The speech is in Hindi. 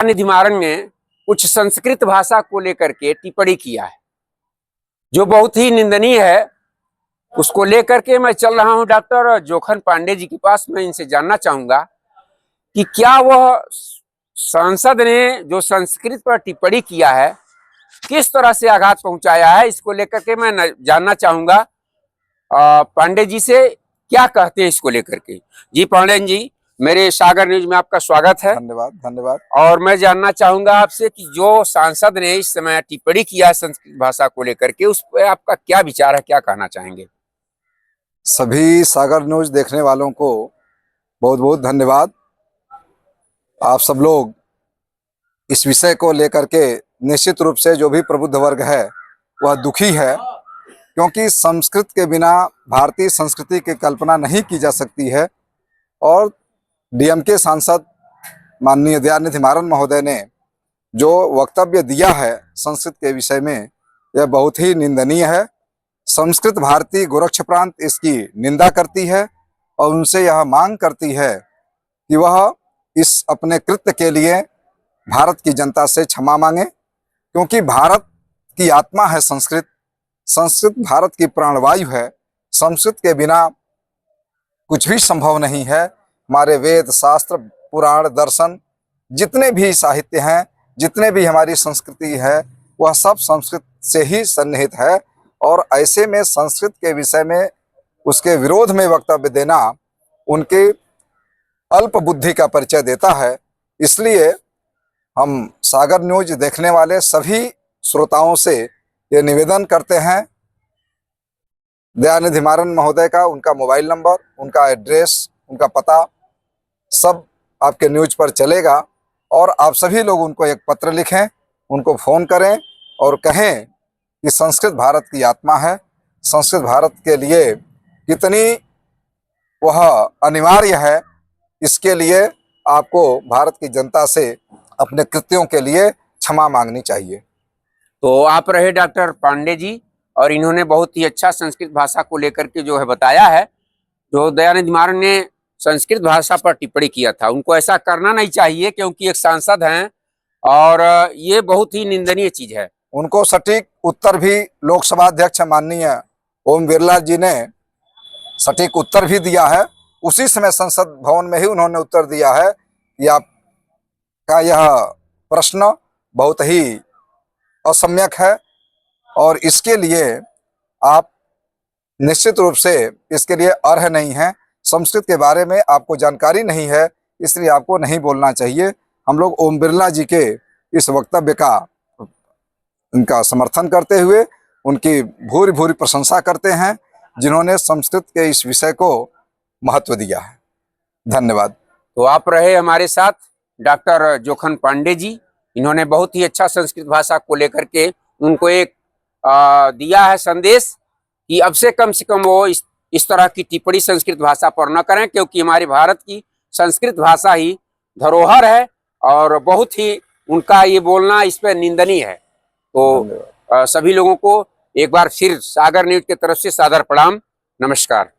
निधि मारन ने कुछ संस्कृत भाषा को लेकर के टिप्पणी किया है जो बहुत ही निंदनीय है। उसको लेकर के मैं चल रहा हूं डॉक्टर जोखन पांडे जी के पास। मैं इनसे जानना चाहूंगा कि क्या वह सांसद ने जो संस्कृत पर टिप्पणी किया है किस तरह से आघात पहुंचाया है। इसको लेकर के मैं जानना चाहूंगा पांडे जी से, क्या कहते हैं इसको लेकर के। जी पांडे जी, मेरे सागर न्यूज में आपका स्वागत है। धन्यवाद धन्यवाद। और मैं जानना चाहूंगा आपसे कि जो सांसद ने इस समय टिप्पणी किया संस्कृत भाषा को लेकर के, उस पर आपका क्या विचार है, क्या कहना चाहेंगे। सभी सागर न्यूज देखने वालों को बहुत बहुत धन्यवाद। आप सब लोग इस विषय को लेकर के निश्चित रूप से जो भी प्रबुद्ध वर्ग है वह दुखी है, क्योंकि संस्कृत के बिना भारतीय संस्कृति की कल्पना नहीं की जा सकती है। और डीएमके सांसद माननीय दयानिधि मारन महोदय ने जो वक्तव्य दिया है संस्कृत के विषय में, यह बहुत ही निंदनीय है। संस्कृत भारती गोरक्ष प्रांत इसकी निंदा करती है और उनसे यह मांग करती है कि वह इस अपने कृत्य के लिए भारत की जनता से क्षमा मांगे, क्योंकि भारत की आत्मा है संस्कृत। संस्कृत भारत की प्राणवायु है। संस्कृत के बिना कुछ भी संभव नहीं है। हमारे वेद शास्त्र पुराण दर्शन जितने भी साहित्य हैं, जितने भी हमारी संस्कृति है, वह सब संस्कृत से ही सन्निहित है। और ऐसे में संस्कृत के विषय में उसके विरोध में वक्तव्य देना उनके अल्प बुद्धि का परिचय देता है। इसलिए हम सागर न्यूज देखने वाले सभी श्रोताओं से ये निवेदन करते हैं, दयानिधि मारन महोदय का उनका मोबाइल नंबर, उनका एड्रेस, उनका पता सब आपके न्यूज पर चलेगा। और आप सभी लोग उनको एक पत्र लिखें, उनको फ़ोन करें और कहें कि संस्कृत भारत की आत्मा है। संस्कृत भारत के लिए कितनी वह अनिवार्य है, इसके लिए आपको भारत की जनता से अपने कृत्यों के लिए क्षमा मांगनी चाहिए। तो आप रहे डॉक्टर पांडे जी, और इन्होंने बहुत ही अच्छा संस्कृत भाषा को लेकर के जो है बताया है। जो दयानिधि मारन ने संस्कृत भाषा पर टिप्पणी किया था, उनको ऐसा करना नहीं चाहिए, क्योंकि एक सांसद हैं और ये बहुत ही निंदनीय चीज है। उनको सटीक उत्तर भी लोकसभा अध्यक्ष माननीय ओम बिरला जी ने सटीक उत्तर भी दिया है। उसी समय संसद भवन में ही उन्होंने उत्तर दिया है कि आपका यह प्रश्न बहुत ही असम्यक है और इसके लिए आप निश्चित रूप से इसके लिए अर्ह नहीं हैं। संस्कृत के बारे में आपको जानकारी नहीं है, इसलिए आपको नहीं बोलना चाहिए। हम लोग ओम बिरला जी के इस वक्तव्य का उनका समर्थन करते हुए उनकी भूरी भूरी प्रशंसा करते हैं, जिन्होंने संस्कृत के इस विषय को महत्व दिया है। धन्यवाद। तो आप रहे हमारे साथ डॉक्टर जोखन पांडे जी, इन्होंने बहुत ही अच्छा संस्कृत भाषा को लेकर के उनको एक दिया है संदेश कि अब से कम वो इस तरह की टिप्पणी संस्कृत भाषा पर न करें, क्योंकि हमारे भारत की संस्कृत भाषा ही धरोहर है और बहुत ही उनका ये बोलना इस पर निंदनीय है। तो सभी लोगों को एक बार फिर सागर न्यूज की तरफ से सादर प्रणाम, नमस्कार।